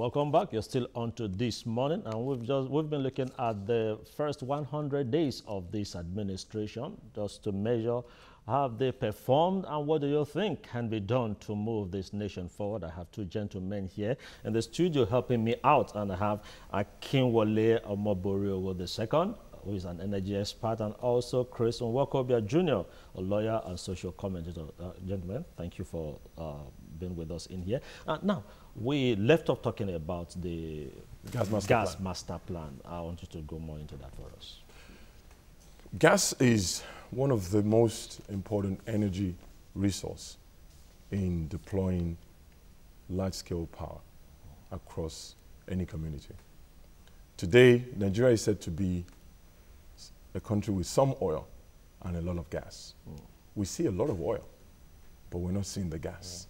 Welcome back. You're still on to This Morning, and we've been looking at the first 100 days of this administration, just to measure how they performed and what do you think can be done to move this nation forward. I have two gentlemen here in the studio helping me out, and I have Akinwale Omoboriowo II, who is an energy expert, and also Chris Nwaokobia Jr., a lawyer and social commentator. Gentlemen, thank you for being with us in here. Now, we left off talking about the gas master plan. I want you to go more into that for us. Gas is one of the most important energy resource in deploying large-scale power across any community. Today, Nigeria is said to be a country with some oil and a lot of gas. We see a lot of oil, but we're not seeing the gas.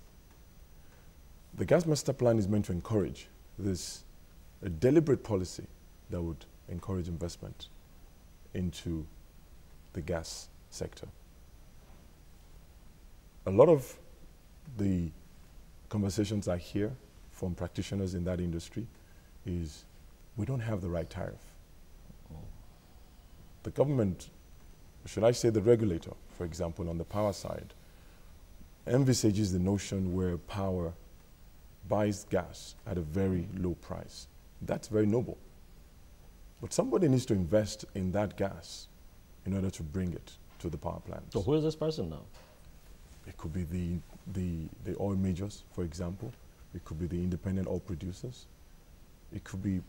The gas master plan is meant to encourage a deliberate policy that would encourage investment into the gas sector. A lot of the conversations I hear from practitioners in that industry is we don't have the right tariff. The government, should I say the regulator, for example, on the power side, envisages the notion where power buys gas at a very low price. That's very noble. But somebody needs to invest in that gas in order to bring it to the power plant. So who is this person now? It could be the oil majors, for example. It could be the independent oil producers. It could be,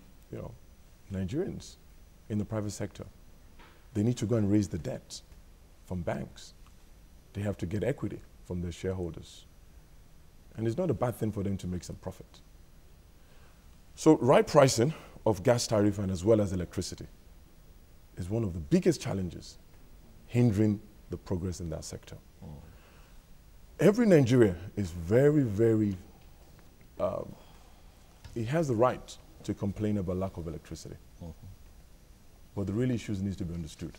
Nigerians in the private sector. They need to go and raise the debt from banks. They have to get equity from their shareholders. And it's not a bad thing for them to make some profit. So right pricing of gas tariff and as well as electricity is one of the biggest challenges hindering the progress in that sector. Every Nigerian is very, very, he has the right to complain about lack of electricity. But the real issues need to be understood.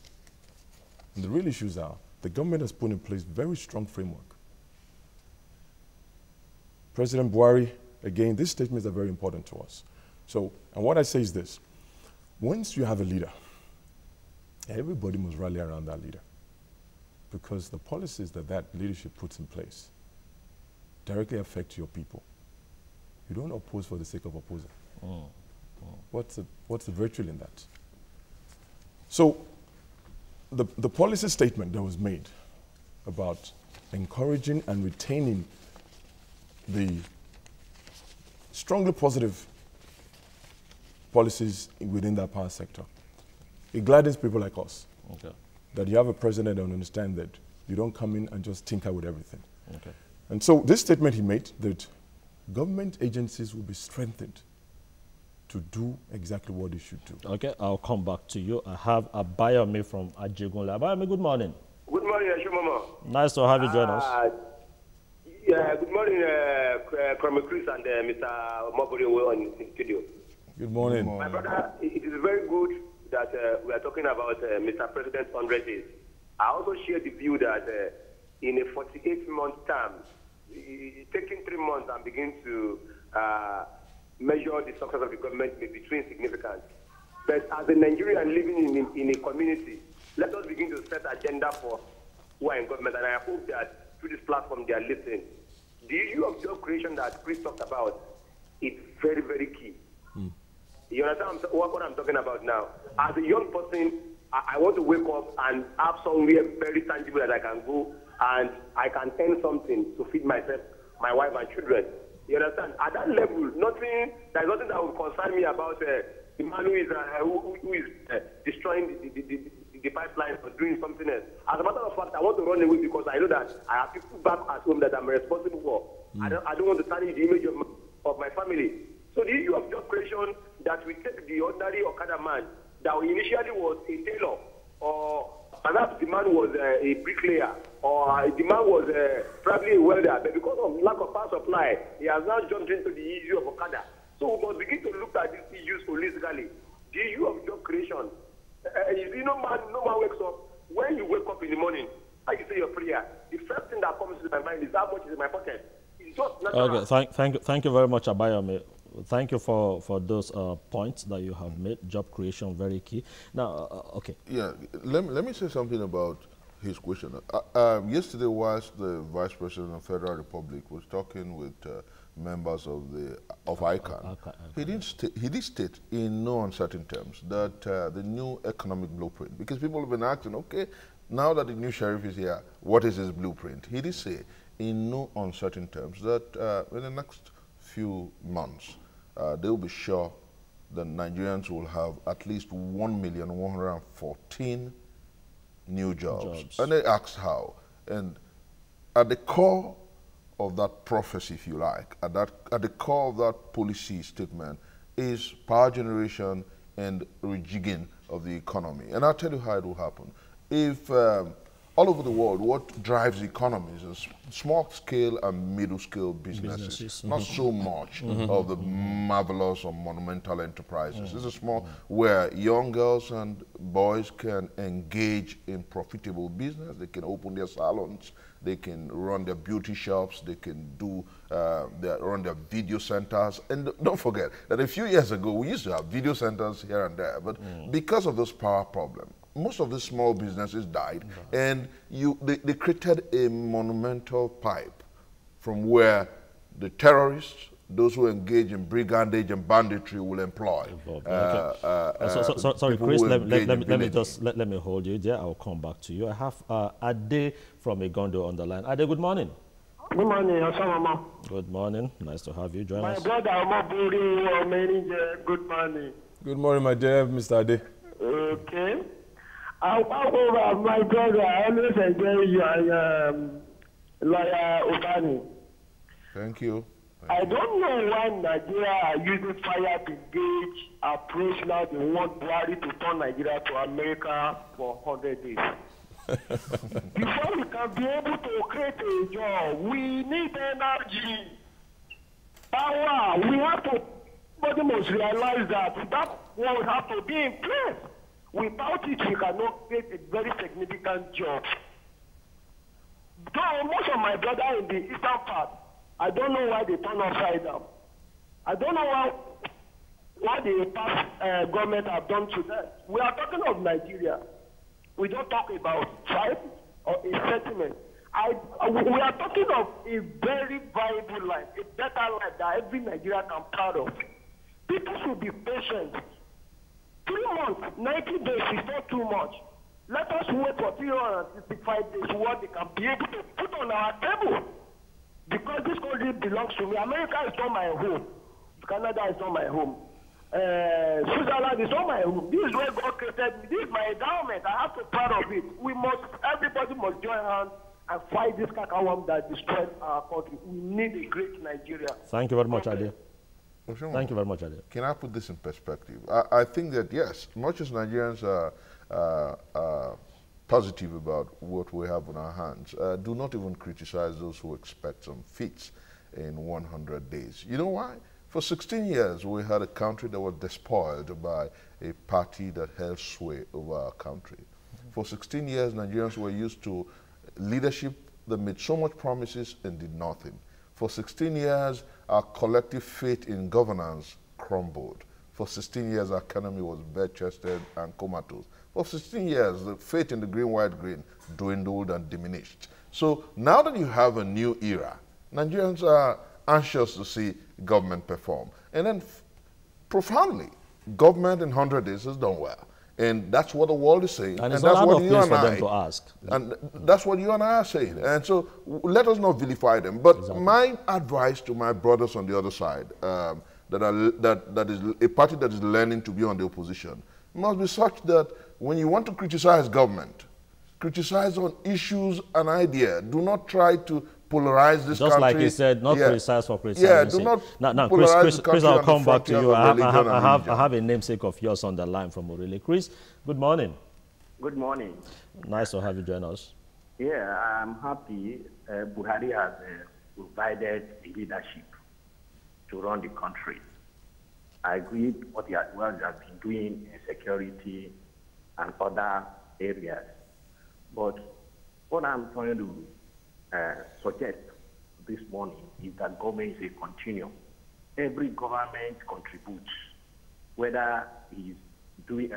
And the real issues are, the government has put in place very strong framework. President Buhari, again, these statements are very important to us. So, and what I say is this, once you have a leader, everybody must rally around that leader, because the policies that leadership puts in place directly affect your people. You don't oppose for the sake of opposing. What's the virtue in that? So the policy statement that was made about encouraging and retaining the strongly positive policies within that power sector, it gladdens people like us. That you have a president that understands that you don't come in and just tinker with everything. And so this statement he made, that government agencies will be strengthened to do exactly what they should do. Okay, I'll come back to you. I have Abayomi from Ajegunle. Abayomi, good morning. Good morning, Eshomomoh. Nice to have you join us. Yeah, good morning, Chris and Mr. Omoboriowo in the studio. Good morning. My brother, it is very good that we are talking about Mr. President's 100 days. I also share the view that in a 48-month term, taking 3 months and begin to measure the success of the government may be insignificant. But as a Nigerian living in a community, let us begin to set agenda for who are in government. And I hope that through this platform they are listening. The issue of job creation that Chris talked about is very, very key. You understand what I'm talking about now? As a young person, I want to wake up and have somewhere very tangible that I can go and I can earn something to feed myself, my wife and children. You understand? At that level, there's nothing that will concern me about the man who is destroying the pipeline or doing something else. As a matter of fact, I want to run away because I know that I have people back at home that I'm responsible for. I don't want to tarnish the image of my family. So the issue of job creation, that we take the ordinary Okada man that initially was a tailor, or perhaps the man was a bricklayer, or the man was probably a welder, but because of lack of power supply, he has now jumped into the issue of Okada. So we must begin to look at these issues holistically. The issue of job creation. No man wakes up. When you wake up in the morning, and you say your prayer, the first thing that comes to my mind is how much is in my pocket. It's just natural. Okay, thank you very much, Abayomi. Thank you for those points that you have made. Job creation, very key. Now, okay. Yeah, let me say something about his question. Yesterday, whilst the Vice President of the Federal Republic was talking with members of ICANN, he did state in no uncertain terms that the new economic blueprint, because people have been asking, okay, now that the new sheriff is here, what is his blueprint? He did say in no uncertain terms that in the next few months, they will be sure that Nigerians will have at least 1,114,000 new jobs. And they asked how. And at the core of that prophecy, if you like, at the core of that policy statement is power generation and rejigging of the economy. And I'll tell you how it will happen. If all over the world, what drives economies is small-scale and middle-scale businesses. Not so much of the marvelous or monumental enterprises. This is small, where young girls and boys can engage in profitable business. They can open their salons. They can run their beauty shops. They can do run their video centers. And don't forget that a few years ago, we used to have video centers here and there. But because of this power problem, most of the small businesses died, and they created a monumental pipe from where the terrorists, those who engage in brigandage and banditry, will employ. Sorry, Chris, let me hold you there. I'll come back to you. I have Ade from Igondo on the line. Ade, good morning. Good morning, Eshomomoh. Good morning. Nice to have you join us. My brother Omoboriowo, good morning. Good morning, my dear Mr. Ade. Okay. My brother, I always enjoy you and Lawyer Obani. Thank you. I don't know why Nigeria are using fire brigade approach now. They want Buhari to turn Nigeria to America for 100 days. Before we can be able to create a job, we need energy, power. We have to, everybody must realize that will have to be in place. Without it, we cannot create a very significant job. Though most of my brothers in the eastern part, I don't know why they turn upside down. I don't know what the past government have done to them. We are talking of Nigeria. We don't talk about tribe or a settlement. We are talking of a very viable life, a better life that every Nigerian can be proud of. People should be patient. 3 months, 90 days is not too much. Let us wait for 365 days what they can be able to put on our table. Because this country belongs to me. America is not my home. Canada is not my home. Switzerland is not my home. This is where God created me. This is my endowment. I have to be proud of it. Everybody must join hands and fight this kakawam that destroyed our country. We need a great Nigeria. Thank you very much, Ade. Thank you very much, Ade. Can I put this in perspective? I think that, yes, much as Nigerians are positive about what we have on our hands, do not even criticize those who expect some feats in 100 days. You know why? For 16 years, we had a country that was despoiled by a party that held sway over our country. For 16 years, Nigerians were used to leadership that made so much promises and did nothing. For 16 years, our collective faith in governance crumbled. For 16 years, our economy was bare-chested and comatose. For 16 years, the faith in the green, white, green dwindled and diminished. So now that you have a new era, Nigerians are anxious to see government perform. And then, profoundly, government in 100 days has done well. And that's what the world is saying. And it's that's not what out of place for them to ask. And that's what you and I are saying. And so let us not vilify them. But my advice to my brothers on the other side, that is a party that is learning to be on the opposition, must be such that when you want to criticize government, criticize on issues and ideas. Do not try to polarize this country. Just like you said, not criticize for criticizing. Yeah, do not now, polarize Chris, I'll come back to you. I have a namesake of yours on the line from Orele. Chris, good morning. Good morning. Nice to have you join us. Yeah, I'm happy Buhari has provided the leadership to run the country. I agree with what he has been doing in security and other areas. But what I'm trying to suggest this morning is that government is a continuum. every government contributes, whether he's doing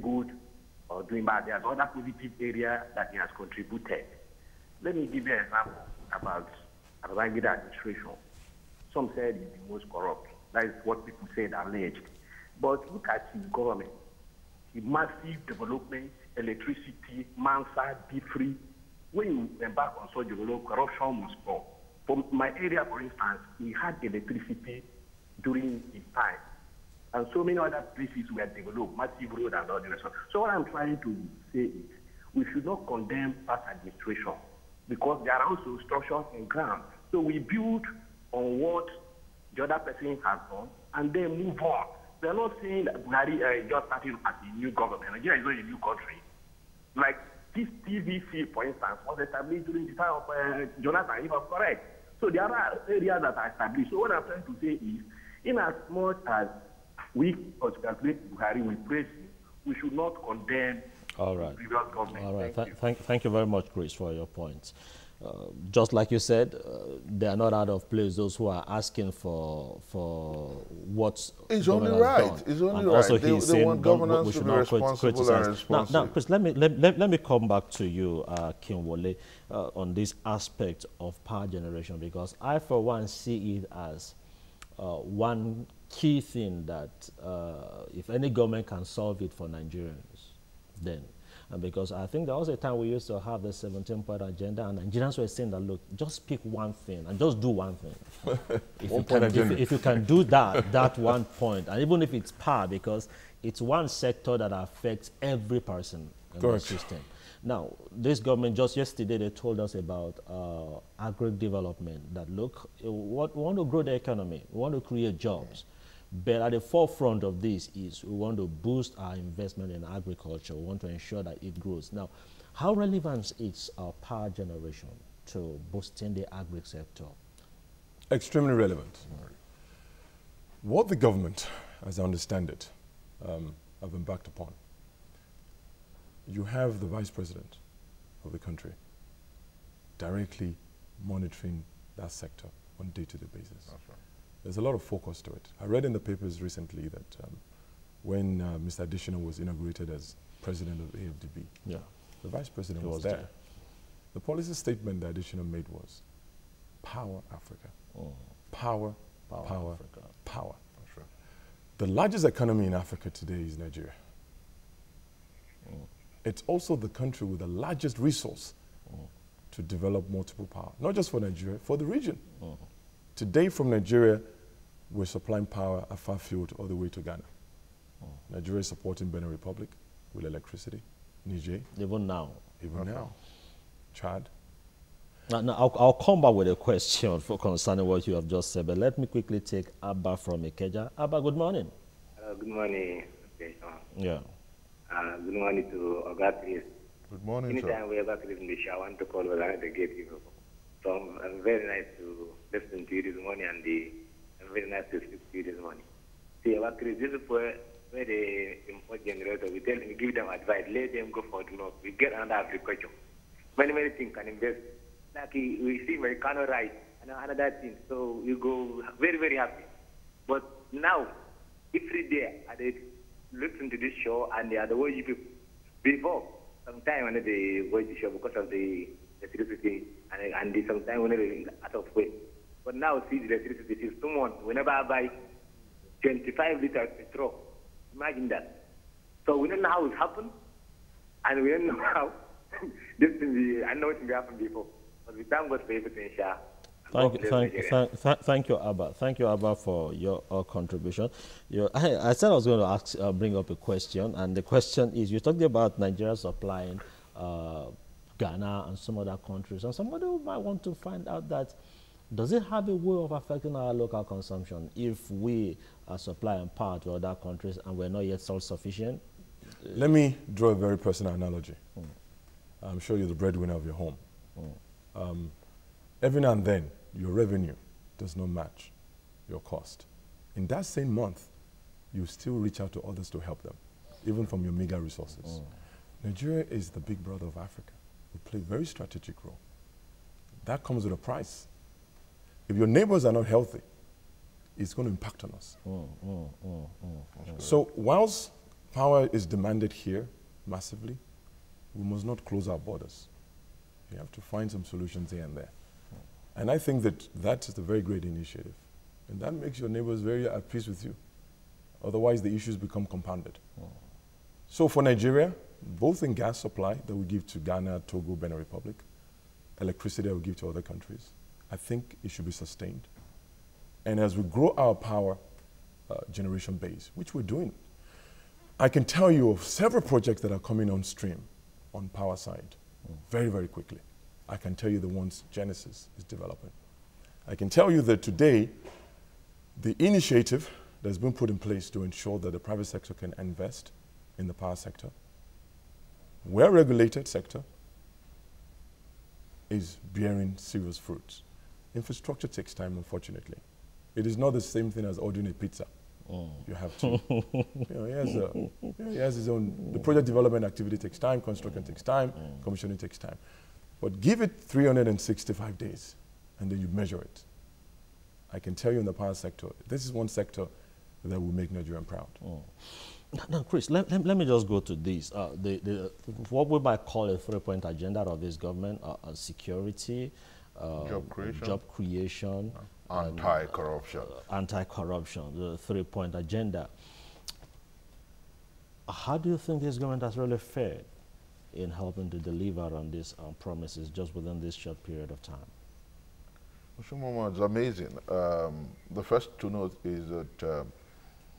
good or doing bad. There's other positive area that he has contributed. Let me give you an example about Babangida administration. Some said he's the most corrupt. That is what people said, alleged. But look at his government. The massive development, electricity, Mansa, B3. When you embark on such development, corruption must fall. For my area, for instance, we had electricity during his time. And so many other places were developed, massive road and all the rest. So what I'm trying to say is, we should not condemn past administration because there are also structures and ground. So we build on what the other person has done and then move on. They're not saying that Buhari just starting as a new government. Nigeria is not a new country. Like this TVC, for instance, was established during the time of Jonathan, if I'm correct. So there are areas that are established. So what I'm trying to say is, in as much as we congratulate Buhari, we praise him, we should not condemn the previous government. All right. Thank you very much, Chris, for your points. Just like you said, they are not out of place. Those who are asking for what's it's only right. Done. It's only and right. Also, they want governance to be responsible and responsive. Now, Chris, let me come back to you, Akinwale, on this aspect of power generation, because I, for one, see it as one key thing that if any government can solve it for Nigerians, then. And because I think there was a time we used to have the 17-point agenda, and Nigerians were saying that, look, just pick one thing and just do one thing. if you can do that 1 point, and even if it's power, because it's one sector that affects every person in the system. Now, this government, just yesterday, they told us about agri-development, that, look, we want to grow the economy, we want to create jobs. But at the forefront of this is we want to boost our investment in agriculture. We want to ensure that it grows. Now, how relevant is our power generation to boosting the agri sector? Extremely relevant. What the government, as I understand it, have embarked upon, you have the Vice President of the country directly monitoring that sector on a day-to-day basis. That's right. There's a lot of focus to it. I read in the papers recently that when Mr. Additional was inaugurated as president of AFDB, the vice president was there. The policy statement that Additional made was, power Africa. Power, Africa. Power. That's right. The largest economy in Africa today is Nigeria. It's also the country with the largest resource to develop multiple power, not just for Nigeria, for the region. Today from Nigeria, we're supplying power at Fairfield all the way to Ghana. Nigeria is supporting Benin Republic with electricity. Niger. Even now. Even now. Chad. Now I'll come back with a question for concerning what you have just said, but let me quickly take Abba from Ikeja. Abba, good morning. Good morning. Yeah. Good morning to Oga Chris. Good morning, Anytime we ever Chris in the show, I want to call Oga the gatekeeper. So I'm very nice to listen to you this morning, and I'm very nice to speak to you this morning. See, Oga Chris, this is where the import generator, we give them advice, let them go for the north. We get under agriculture. Many things can invest. Like we see Americano rice and another thing, so you go very happy. But now, every day, I listen to this show and they are the way you people. Before, sometimes when they watch the show because of the electricity and sometimes when they're out of way. But now, see, the electricity is 2 months. Whenever I buy 25 liters petrol, imagine that. So we don't know how it happened, and we don't know how this thing. I know it happened before. But we thank God for everything, Sha. Thank you, Abba. Thank you, Abba, for your contribution. I said I was going to bring up a question, and the question is: you talked about Nigeria supplying Ghana and some other countries, and somebody might want to find out that does it have a way of affecting our local consumption if we are supplying power to other countries and we're not yet self-sufficient? Let me draw a very personal analogy. I'm sure you're the breadwinner of your home. Every now and then, your revenue does not match your cost. In that same month, you still reach out to others to help them, even from your meager resources. Nigeria is the big brother of Africa. We play a very strategic role. That comes with a price. If your neighbors are not healthy, it's going to impact on us. So whilst power is demanded here massively, we must not close our borders. We have to find some solutions here and there. And I think that that is a very great initiative. And that makes your neighbors very at peace with you. Otherwise, the issues become compounded. So for Nigeria, both in gas supply that we give to Ghana, Togo, Benin Republic, electricity that we give to other countries, I think it should be sustained. And as we grow our power generation base, which we're doing, I can tell you of several projects that are coming on stream on power side very, very quickly. I can tell you the ones Genesis is developing. I can tell you that today, the initiative that's been put in place to ensure that the private sector can invest in the power sector, well-regulated sector, is bearing serious fruits. Infrastructure takes time, unfortunately. It is not the same thing as ordering a pizza. You have to, he has his own, the project development activity takes time, construction takes time, commissioning takes time. But give it 365 days, and then you measure it. I can tell you in the power sector, this is one sector that will make Nigeria proud. Now, Chris, let me just go to this. What we might call a three-point agenda of this government, security, job creation, anti-corruption. Anti-corruption, the three-point agenda. How do you think this government has really fared in helping to deliver on these promises just within this short period of time? Eshomomoh, it's amazing. The first to note is that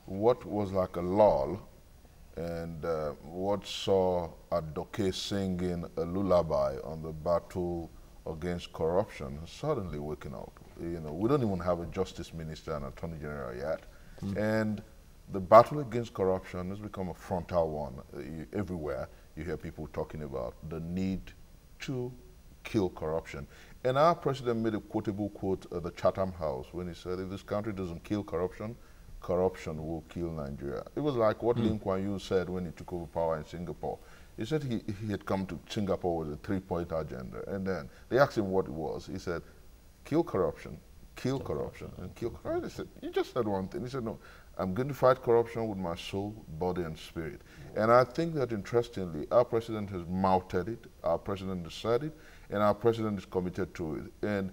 what was like a lull and what saw Adoke singing a lullaby on the battle against corruption is suddenly waking up. You know, we don't even have a justice minister and attorney general yet. And the battle against corruption has become a frontal one. Everywhere you hear people talking about the need to kill corruption. And our president made a quotable quote at the Chatham House when he said, if this country doesn't kill corruption, corruption will kill Nigeria. It was like what Lee Kuan Yew said when he took over power in Singapore. He said he had come to Singapore with a three-point agenda. And then they asked him what it was. He said, kill corruption, and kill corruption. They said, you just said one thing. He said, no, I'm going to fight corruption with my soul, body, and spirit. And I think that, interestingly, our president has mounted it, our president has said it, and our president is committed to it. And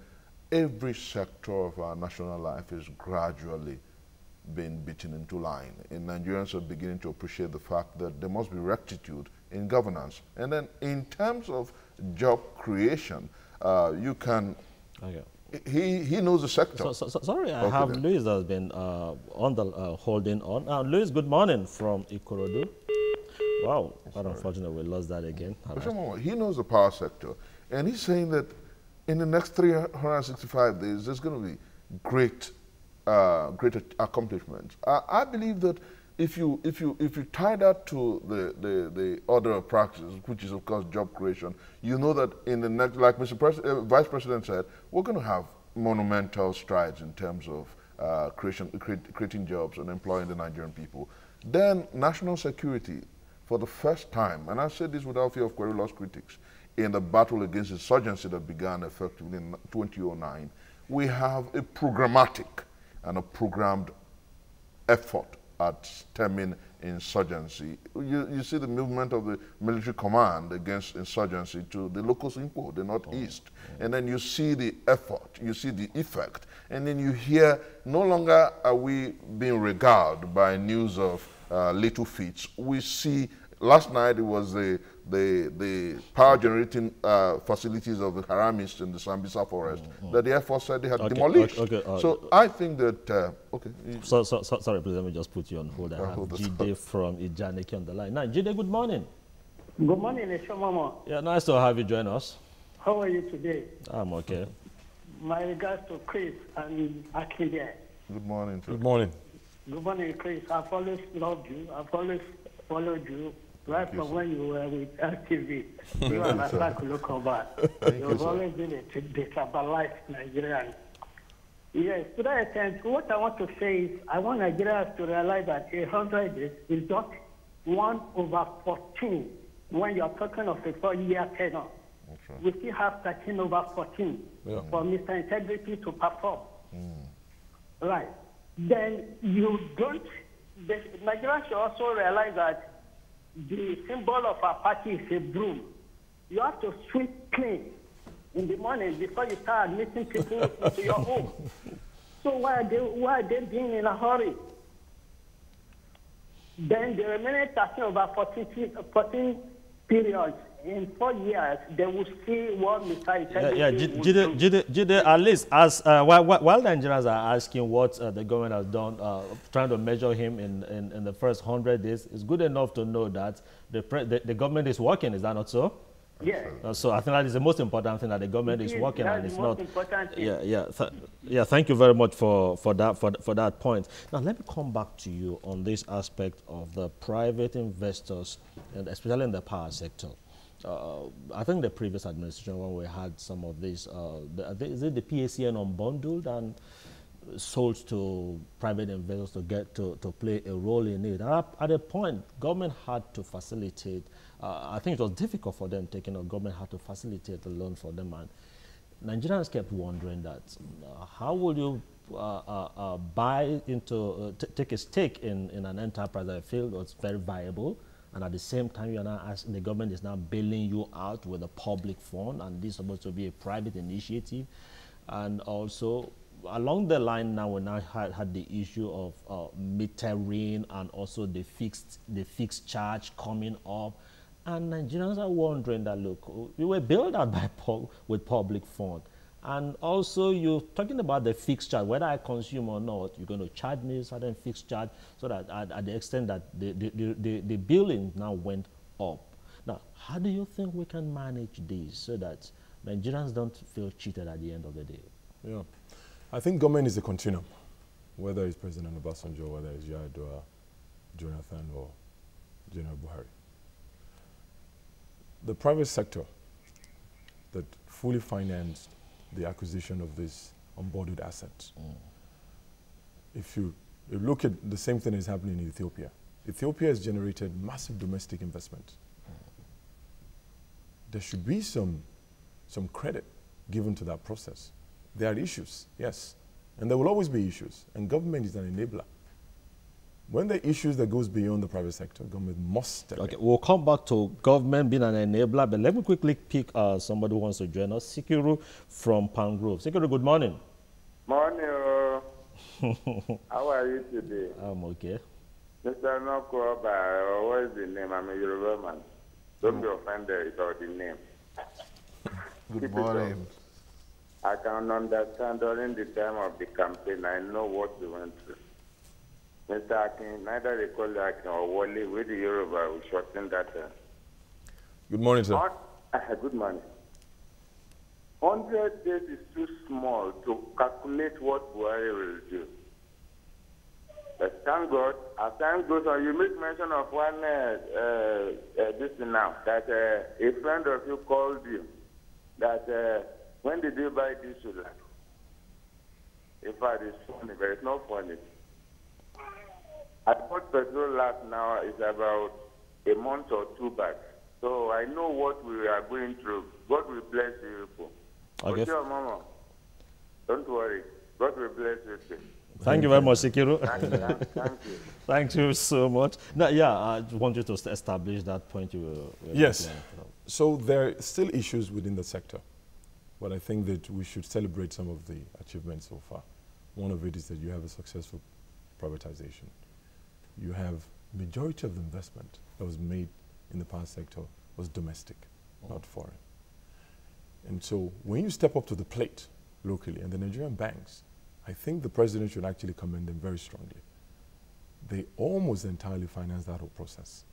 every sector of our national life is gradually being beaten into line. And Nigerians are beginning to appreciate the fact that there must be rectitude in governance. And then in terms of job creation, you can... Okay. He knows the sector. Sorry, I have Luis that's been on the holding on. Luis, good morning from Ikorodu. Wow, quite unfortunate we lost that again. He knows the power sector, and he's saying that in the next 365 days, there's going to be great accomplishments. I believe that if you tie that to the order of practice, which is of course job creation, you know that in the next, like Vice President said, we're going to have monumental strides in terms of creating jobs and employing the Nigerian people. Then national security, for the first time, and I say this without fear of querulous critics, in the battle against insurgency that began effectively in 2009, we have a programmatic and a programmed effort at stemming insurgency. You see the movement of the military command against insurgency to the locus impo, the northeast. And then you see the effort, you see the effect. And then you hear, no longer are we being regaled by news of little feats. We see, last night it was the power generating facilities of the Haramists in the Sambisa forest that the Air Force said they had demolished. So I think that, sorry, please, let me just put you on hold. I have Jide from Ijaniki on the line. Now, Jide, good morning. Good morning, Eshomomoh. Yeah, nice to have you join us. How are you today? I'm okay. My regards to Chris and Akinwale. Good morning. Good morning. Good morning, Chris. I've always loved you. I've always followed you. Right from when you were with LTV, you and Nwaokobia. You've always been a destabilized Nigerian. Yes, to that extent, what I want to say is I want Nigerians to realize that 100 days is just 1/14 when you're talking of a 4-year tenure. we still have 13/14 for Mr. Integrity to perform. Right. Then you don't, Nigerians should also realize that the symbol of our party is a broom. You have to sweep clean in the morning before you start admitting people into your home. So why are they being in a hurry? Then the remaining 13/14 periods in 4 years, they will see what Mr. Jide, at least as while Nigerians are asking what the government has done, trying to measure him in the first 100 days, it's good enough to know that the government is working. Is that not so? Yeah. So I think that is the most important thing, that the government is working, and it's not. Yeah. Yeah. Thank you very much for that point. Now let me come back to you on this aspect of the private investors, and especially in the power sector. I think the previous administration, when we had some of these, is it the PACN unbundled and sold to private investors to get to play a role in it. At a point, government had to facilitate. I think it was difficult for them taking up. Government had to facilitate a loan for them, and Nigerians kept wondering that how will you buy into, take a stake in an enterprise that I feel was very viable, and at the same time you are now asking, the government is now bailing you out with a public fund, and this is supposed to be a private initiative, and also along the line now we now had the issue of metering and also the fixed charge coming up. And Nigerians are wondering that, look, we were built out with public fund. And also you're talking about the fixed charge, whether I consume or not, you're going to charge me a certain fixed charge, so that at the extent that the billing now went up. Now, how do you think we can manage this so that Nigerians don't feel cheated at the end of the day? Yeah, I think government is a continuum, whether it's President Obasanjo, whether it's Yar'Adua, Jonathan, or General Buhari. The private sector that fully financed the acquisition of these onboarded assets. If you look at the same thing that is happening in Ethiopia, Ethiopia has generated massive domestic investment. There should be some credit given to that process. There are issues, yes, and there will always be issues, and government is an enabler. When there are issues that goes beyond the private sector, government must step in. Okay, we'll come back to government being an enabler, but let me quickly pick somebody who wants to join us. Sikiru from Palm Grove. Sikiru, good morning. Morning. How are you today? I'm okay. Mr. Nwaokobia, what is the name? I'm a Yoruba man. Don't be offended about the name. Good morning. I can understand during the time of the campaign, I know what we went through. Mr. Akin, neither they call Akin or Wale with the Yoruba, we shorten that. Good morning, sir. Good morning. 100 days is too small to calculate what Buhari will do. But thank God, as time goes on, you make mention of one this thing now, that a friend of you called you, that when did you buy this land? In fact, it's funny, but it's not funny. I bought petrol last now is about a month or two back. So I know what we are going through. God will bless you people. Okay. Your mama, don't worry. God will bless you too. Thank you very much, Sikiru. Thank you. Thank you so much. Now, yeah, I want you to establish that point you were Yes. making. So there are still issues within the sector, but I think that we should celebrate some of the achievements so far. One of it is that you have a successful privatization. You have majority of the investment that was made in the power sector was domestic, not foreign. And so when you step up to the plate locally, and the Nigerian banks, I think the president should actually commend them very strongly. They almost entirely finance that whole process.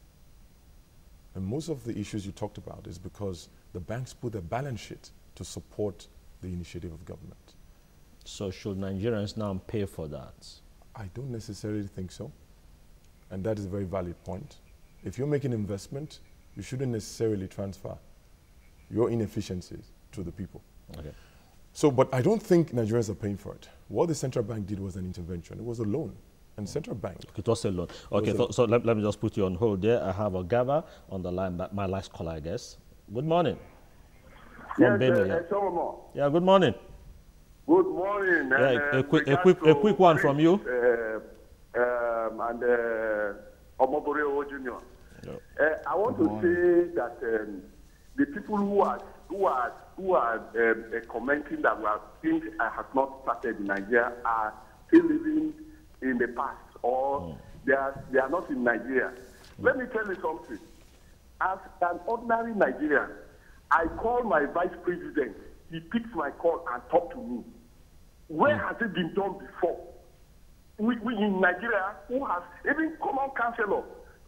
And most of the issues you talked about is because the banks put their balance sheet to support the initiative of government. So should Nigerians now pay for that? I don't necessarily think so. And that is a very valid point. If you're making investment, you shouldn't necessarily transfer your inefficiencies to the people. Okay. So, but I don't think Nigerians are paying for it. What the central bank did was an intervention. It was a loan. And central bank. It was a loan. Okay, so let me just put you on hold there. I have Ogaba on the line, my last caller, I guess. Good morning. from Benue. Eshomomoh. Yeah, good morning. Good morning. Yeah, a quick one from you. And Omoboriowo Jr. Yeah. I want to say that the people who are commenting that things have not started in Nigeria are still living in the past, or they are not in Nigeria. Let me tell you something. As an ordinary Nigerian, I call my vice president. He picks my call and talks to me. Where has it been done before? We in Nigeria, who has even common councillor,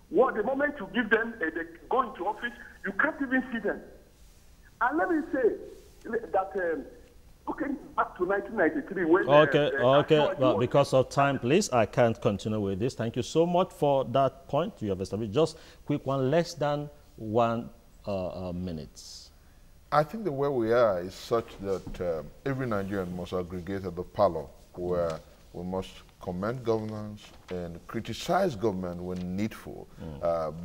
what the moment you give them, they go into office, you can't even see them. And let me say that looking back to 1993, when well, because of time, please, I can't continue with this. Thank you so much for that point you have established. Just quick one, less than 1 minute. I think the way we are is such that every Nigerian must aggregate at the parlor, where we must commend governance and criticize government when needful.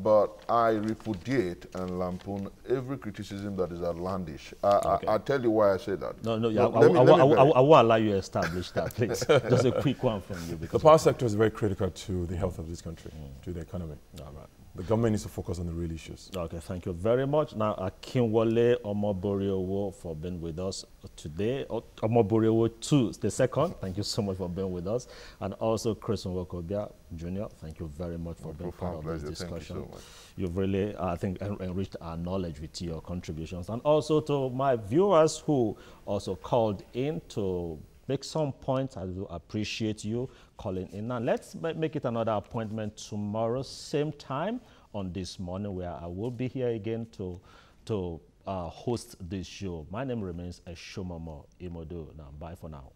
But I repudiate and lampoon every criticism that is outlandish. I'll tell you why I say that. No, I won't allow you to establish that, please. Just a quick one from you. The power sector is very critical to the health of this country, to the economy. All right. The government needs to focus on the real issues. Okay, thank you very much. Now, Akinwale Omoboriowo for being with us today. Omoboriowo 2, the second. Thank you so much for being with us. And also, Chris Nwaokobia Jr., thank you very much for being part of this discussion. Thank you so much. You've really, I think, enriched our knowledge with your contributions. And also to my viewers who also called in to make some points. I do appreciate you calling in. Now, let's make it another appointment tomorrow, same time on This Morning, where I will be here again to host this show. My name remains Eshomomoh Imoudu. Now, bye for now.